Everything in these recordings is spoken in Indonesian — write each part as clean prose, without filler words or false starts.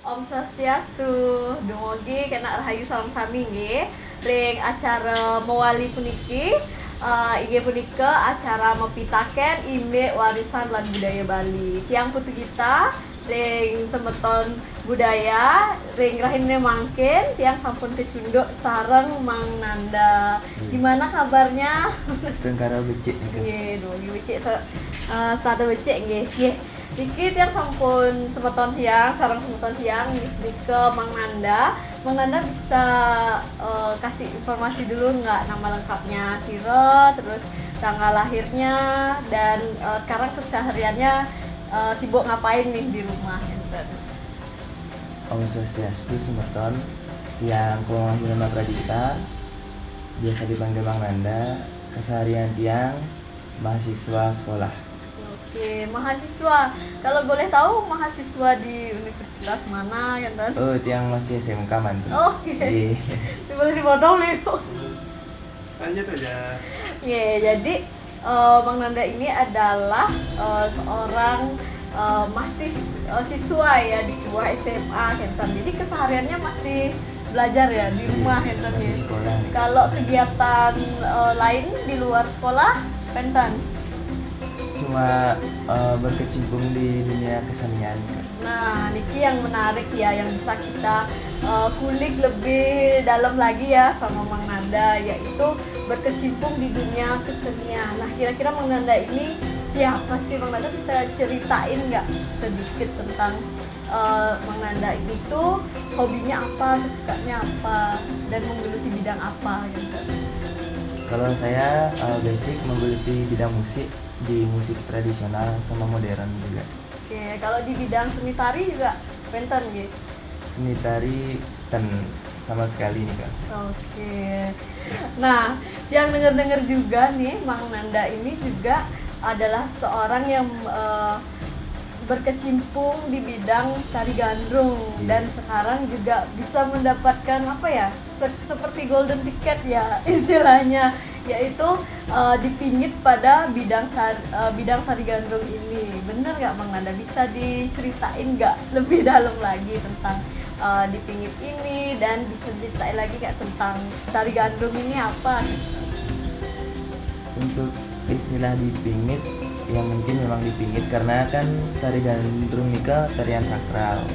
Om Swastiastu, dumugi kena rahayu salam sami nggih. Ring acara mewali puniki inggih punika acara mepitaken imbe warisan lan budaya Bali. Tiang putu kita ring semeton budaya ring rahine mangkin tiang sampun kecunduk sareng Mang Nanda. Gimana kabarnya? Sedang karo becik nih kan. Nggih, dumugi becik start becik nggih. Nggih. Dikit yang sampun semeton siang, sarang semeton siang di ke Mang Nanda. Mang Nanda bisa kasih informasi dulu nggak nama lengkapnya Siro, terus tanggal lahirnya dan sekarang kesehariannya sibuk ngapain nih di rumah? Om Swastiastu Semeton yang Kulahiran Pradita, biasa dipanggil Mang Nanda, keseharian tiang mahasiswa sekolah. Oke, mahasiswa. Kalau boleh tahu mahasiswa di universitas mana kan? Oh, tiang masih SMK mantu. Oh, iya. Boleh dipotong nih kok. Lanjut aja. Jadi Mang Nanda ini adalah seorang masih siswa ya di sebuah SMA Kenton. Jadi kesehariannya masih belajar ya di rumah Kenton ya. Masih sekolah. Kalau kegiatan lain di luar sekolah, Kenton. Cuma berkecimpung di dunia kesenian. Nah, Niki yang menarik ya, yang bisa kita kulik lebih dalam lagi ya sama Mang Nanda, yaitu berkecimpung di dunia kesenian. Nah, kira-kira Mang Nanda ini siapa sih? Mang Nanda bisa ceritain nggak sedikit tentang Mang Nanda itu hobinya apa, kesukaannya apa, dan menggeluti bidang apa gitu? Kalau saya basic menggeluti bidang musik, di musik tradisional sama modern juga. Oke, kalau di bidang seni tari juga Penten gitu. Seni tari dan sama sekali nih Kak. Oke. Nah, yang denger-denger juga nih, Mang Nanda ini juga adalah seorang yang berkecimpung di bidang tari gandrung dan sekarang juga bisa mendapatkan apa ya? Seperti golden ticket ya istilahnya, yaitu dipingit pada bidang tari gandrung ini. Bener nggak Mang Nanda? Bisa diceritain nggak lebih dalam lagi tentang dipingit ini dan bisa diceritain lagi nggak tentang tari gandrung ini apa? Untuk istilah dipingit, yang mungkin memang dipingit karena kan tari gandrung nikah tarian sakral.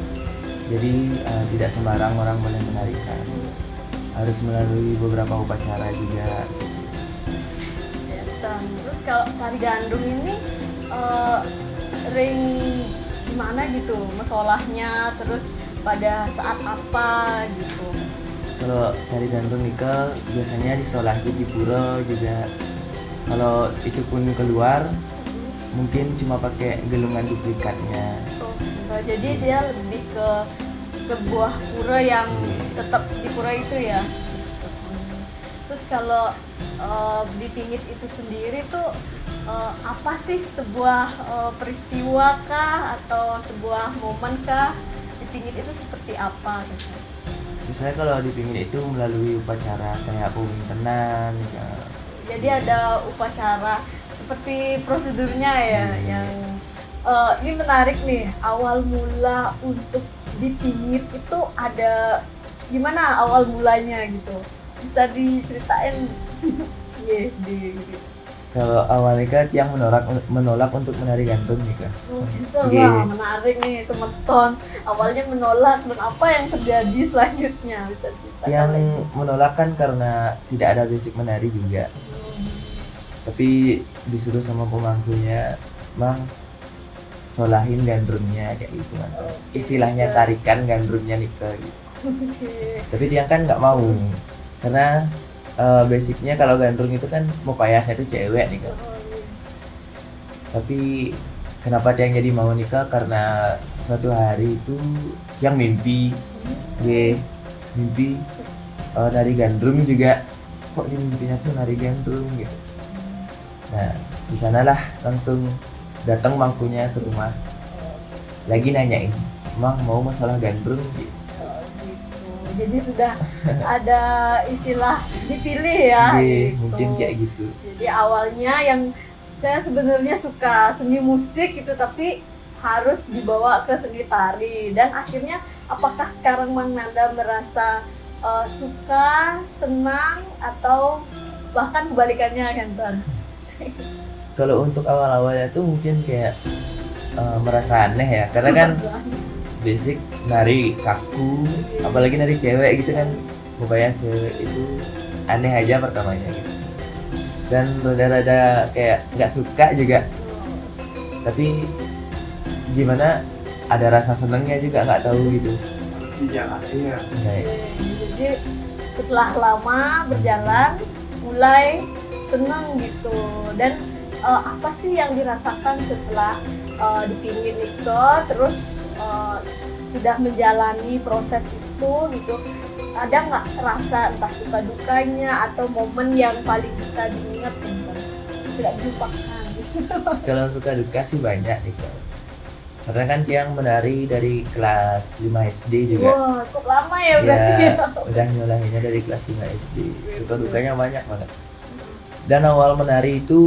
Jadi tidak sembarang orang boleh menarikan. Harus melalui beberapa upacara juga. Terus kalau tari gandrung ini ring gimana gitu mesolahnya, terus pada saat apa gitu? Kalau tari gandrung nikah biasanya disolahi di pura juga. Kalau itu pun keluar mungkin cuma pakai gelungan duplikatnya. Jadi dia lebih ke sebuah pura yang tetap di pura itu ya. Terus kalau dipingit itu sendiri tuh apa sih, sebuah peristiwa kah atau sebuah momen kah? Dipingit itu seperti apa gitu? Biasanya kalau dipingit itu melalui upacara kayak pawintenan ya. Jadi ada upacara seperti prosedurnya ya, yang ini menarik nih. Awal mula untuk dipingit itu ada gimana awal mulanya gitu? Bisa diceritain? Gitu. Kalau awalnya kan yang menolak untuk menari gandrung nih Kak. Gitu lah, menarik nih Semeton. Awalnya menolak dan apa yang terjadi selanjutnya bisa diceritain? Yang menolak kan karena tidak ada basic menari juga. Tapi disuruh sama pemangkunya, Mang, solahin gandrungnya kayak gitu kan. Istilahnya tarikan gandrungnya nikah gitu. Tapi dia kan nggak mau karena basicnya kalau gandrung itu kan mupayasnya itu cewek nih kan. Tapi kenapa dia jadi mau nikah? Karena suatu hari itu yang mimpi nari gandrung juga. Kok dia mimpinya tuh nari gandrung gitu. Nah, di sanalah langsung datang mangkunya ke rumah. Lagi nanyain, Mang mau masalah gandrung gitu. Jadi sudah ada istilah dipilih ya. Gitu. Gitu. Mungkin kayak gitu. Jadi awalnya yang saya sebenarnya suka seni musik gitu, tapi harus dibawa ke seni tari dan akhirnya apakah sekarang Mang Nanda merasa suka, senang, atau bahkan kebalikannya kan Tuan? Kalau untuk awal-awalnya tuh mungkin kayak merasa aneh ya, karena kan basic nari kaku, apalagi nari cewek gitu kan, membayar cewek itu aneh aja pertamanya gitu. Dan rada-rada kayak nggak suka juga, tapi gimana ada rasa senengnya juga, nggak tahu gitu. Dijalanin ya. Kayak Jadi setelah lama berjalan mulai seneng gitu. Dan apa sih yang dirasakan setelah dipingin itu, terus sudah menjalani proses itu gitu? Ada nggak rasa entah suka dukanya atau momen yang paling bisa diingat gitu, tidak dilupakan gitu? kalau suka duka sih banyak gitu. Karena kan yang menari dari kelas 5 SD juga. Wah, cukup lama ya berarti Ya, ya. udah nyolahinnya dari kelas 5 SD. Suka dukanya banyak banget. Dan awal menari itu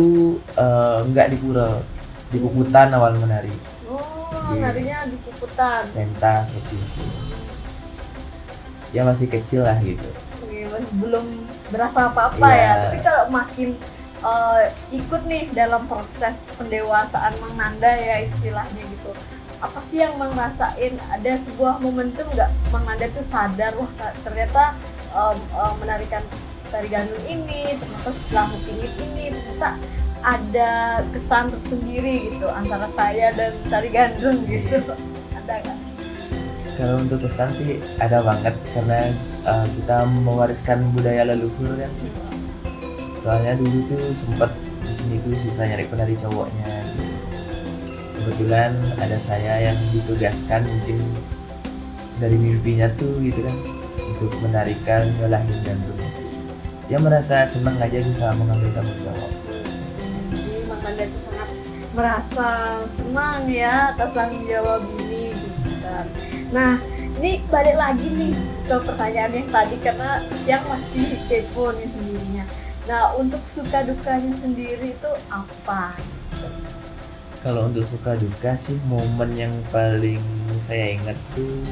nggak di pura, di Puputan awal menari. Oh, Iya. narinya di Puputan. Pentas seperti itu. Ya masih kecil lah gitu. Oke, masih belum berasa apa-apa Iya. ya. Tapi kalau makin ikut nih dalam proses pendewasaan Mang Nanda ya istilahnya gitu. Apa sih yang Mang rasain? Ada sebuah momentum nggak Mang Nanda tuh sadar, wah ternyata menarikan tari gandrung ini, ternyata setelah pingit ini ternyata ada kesan tersendiri gitu antara saya dan tari gandrung gitu. Ada kan? Kalau untuk kesan sih ada banget karena kita mewariskan budaya leluhur kan. Soalnya dulu tuh sempat di sini tuh susah nyari penari cowoknya gitu. Kebetulan ada saya yang ditugaskan mungkin dari mimpinya tuh gitu kan untuk menarikan nyolahin gandrung. Dia merasa senang aja bisa mengambil tanggung jawab. Jadi Mang Nanda itu sangat merasa senang ya atas tanggung jawab ini gitu kan. Nah, ini balik lagi nih ke pertanyaan yang tadi karena yang masih kepo nih sendirinya. Nah, untuk suka dukanya sendiri itu apa? Kalau untuk suka duka sih momen yang paling saya ingat tuh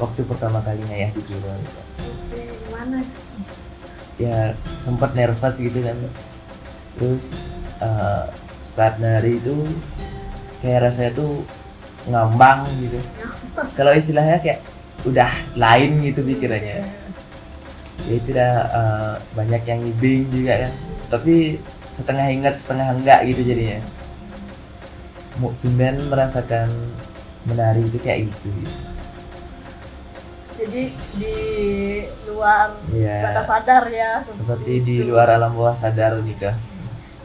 waktu pertama kali ngayah di Pura gitu. Oke, gimana? Ya sempat nervous gitu kan. Terus saat nari itu kayak rasanya tuh ngambang gitu. Kalau istilahnya kayak udah lain gitu pikirannya. Ya itu dah banyak yang ngibing juga kan. Tapi setengah ingat setengah enggak gitu jadinya. Tumben merasakan menari itu kayak gitu. Jadi di luar Iya. batas sadar ya. Seperti di luar alam bawah sadar gitu.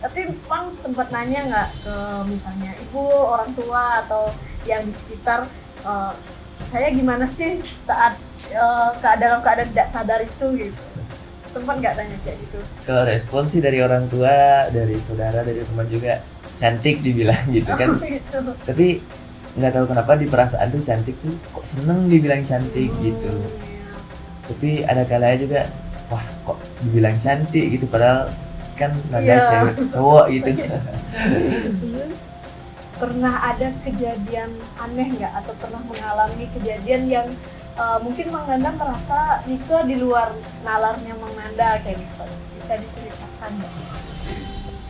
Tapi Mang sempat nanya nggak ke misalnya ibu, orang tua atau yang di sekitar, saya gimana sih saat dalam keadaan tidak sadar itu gitu? Sempat nggak tanya kayak gitu? Kalau respon sih dari orang tua, dari saudara, dari teman juga cantik dibilang gitu kan. Gitu. Tapi nggak tahu kenapa di perasaan tuh cantik tuh kok seneng dibilang cantik gitu. Iya. Tapi ada kalanya juga wah kok dibilang cantik gitu padahal kan nada Iya. cewek cowok gitu. Pernah ada kejadian aneh nggak atau pernah mengalami kejadian yang mungkin Mang Nanda merasa Nike di luar nalarnya Mang Nanda kayak gitu? Bisa diceritakan nggak?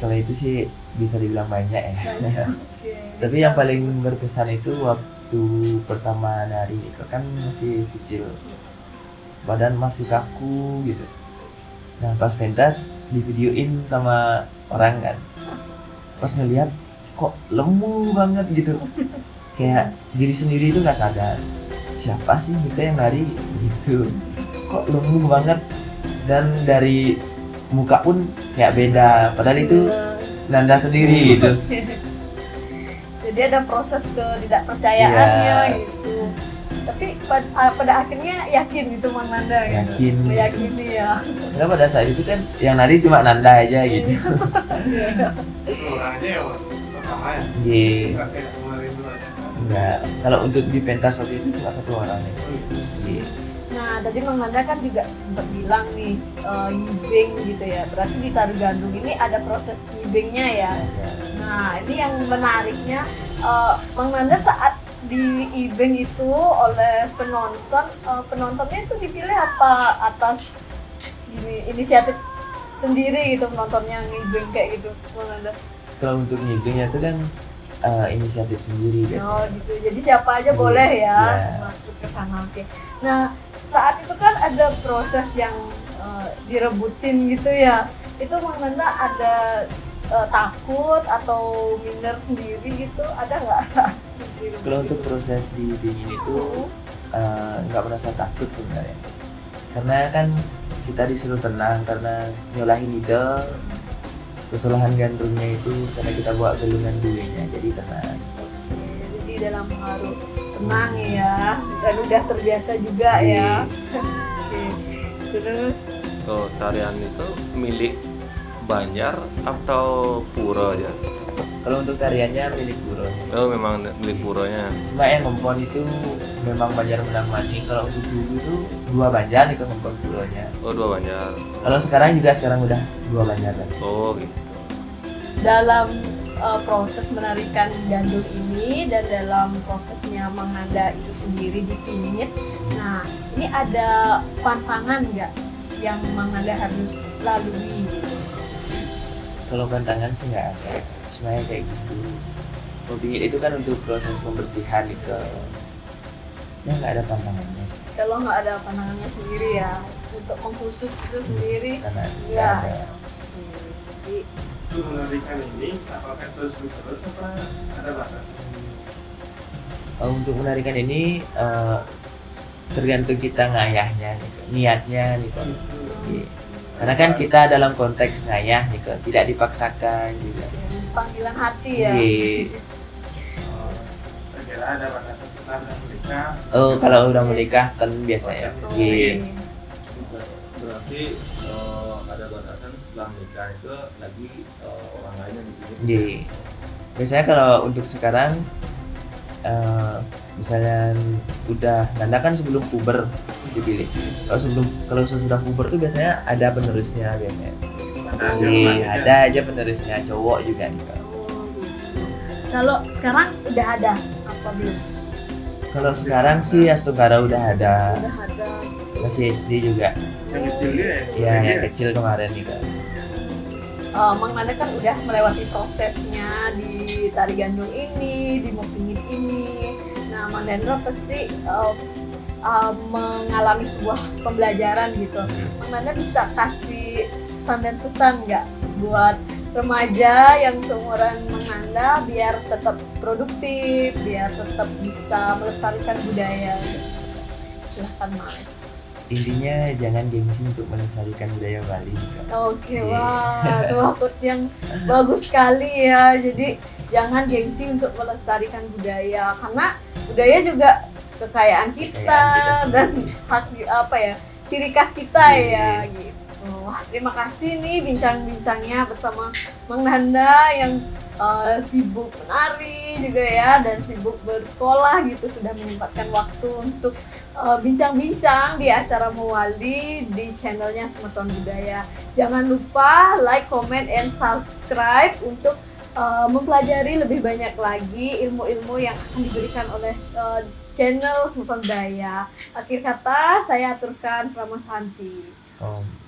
Kalau itu sih bisa dibilang banyak ya. Oke, Tapi bisa. yang paling berkesan itu waktu pertama nari itu kan masih kecil, badan masih kaku gitu. Nah pas pentas di videoin sama orang kan, pas ngeliat kok lemu banget gitu, kayak diri sendiri itu nggak sadar siapa sih Mika yang nari gitu, kok lemu banget dan dari muka pun kayak beda, padahal itu Nanda sendiri gitu. Jadi ada proses ketidakpercayaannya Iya. gitu. Tapi pada akhirnya yakin gitu Mang Nanda gitu. Yakin. Meyakini ya. Karena pada saat itu kan yang nari cuma Nanda aja gitu. Itu orangnya ya, pertama ya. Iya. Nggak kayak kemarin dulu aja. Enggak. Kalau untuk di pentas waktu itu cuma satu orang nih. Oh, gitu. Iya. Nah, tadi Mang Nanda kan juga sempat bilang nih nyibing gitu ya. Berarti di tari gandrung ini ada proses nyibingnya ya. Nah, ini yang menariknya Mang Nanda saat di event itu oleh penonton, penontonnya itu dipilih apa atas inisiatif sendiri gitu, penontonnya nge-event kayak gitu, Bang Nanda? Kalau untuk ngibingnya itu kan inisiatif sendiri biasanya. Oh gitu, jadi siapa aja Iya, boleh ya iya. masuk ke sana. Oke. Nah saat itu kan ada proses yang direbutin gitu ya. Itu Bang Nanda ada takut atau minder sendiri gitu? Ada nggak saat direbutin? Kalau untuk proses di dingin itu nggak merasa takut sebenarnya, karena kan kita disuruh tenang karena nyolahin ide kesalahan gandrungnya itu karena kita bawa gelungan dulunya, jadi tenang. Oke, jadi dalam pengaruh tenang ya, dan udah terbiasa juga ya. Oke, terus Oh, tarian itu milik Banjar atau pura aja? Kalau untuk tariannya milik Puro. Oh, memang milik puranya. Cuma yang ngempon itu memang Banjar Menang Maning. Kalau untuk dulu itu 2 Banjar itu ngempon Puronya. Oh, 2 Banjar. Kalau sekarang juga udah 2 Banjar lagi. Oh, gitu. dalam proses menarikan gandul ini dan dalam prosesnya Mang Nanda itu sendiri dipingit. Nah, ini ada pantangan nggak yang Mang Nanda harus lalui? Kalau pantangan sih nggak ada. Semuanya kayak gitu. Pingit itu kan untuk proses pembersihan itu. Ya nggak ada pantangannya sih. Kalau nggak ada pantangannya sendiri ya, untuk mengkhusus itu sendiri, Karena nggak ya. ada. Jadi, Itu menarikan ini apakah terus apa ada batas? Untuk menarikan ini tergantung kita ngayahnya, gitu. Niatnya gitu. Iya. Karena kan kita dalam konteks ngayah gitu, tidak dipaksakan juga. panggilan hati ya. Iya. Kira ada batasan setelah menikah. Oh, kalau udah menikah kan biasanya. Oh, Iya. Berarti ada batasan setelah nikah itu lagi orang lain yang dipilih. Iya. Biasanya kalau untuk sekarang misalnya udah Nanda kan sebelum puber dipilih. Kalau sesudah puber tuh biasanya ada penerusnya biasanya. Iya, ada aja penerusnya cowok juga nih. Kak. Oh, gitu. Kalau sekarang udah ada apa belum? Kalau sekarang sih Astungkara udah ada, Udah ada. masih SD juga. Yang kecil dia ya? Ya, yang kecil kemarin nih Kak. Mang Nanda kan udah melewati prosesnya di tari gandul ini, di mopingit ini. Nah, Mang Nanda pasti mengalami sebuah pembelajaran gitu. Mang Nanda bisa kasih pesan dan pesan nggak buat remaja yang seumuran Mang Nanda biar tetap produktif, biar tetap bisa melestarikan budaya? Silahkan Mang. Intinya jangan gengsi untuk melestarikan budaya Bali. Kak. Oke, Iya. wah, sebuah quotes yang bagus sekali ya. Jadi jangan gengsi untuk melestarikan budaya, karena budaya juga kekayaan kita dan hak apa ya, ciri khas kita ya gitu. Wah, terima kasih nih bincang-bincangnya bersama Mang Nanda yang sibuk menari juga ya dan sibuk bersekolah gitu, sudah menyempatkan waktu untuk bincang-bincang di acara Mewali di channelnya Semeton Budaya. Jangan lupa like, comment, and subscribe untuk mempelajari lebih banyak lagi ilmu-ilmu yang akan diberikan oleh channel Semeton Budaya. Akhir kata, saya aturkan Pramasanti. Om.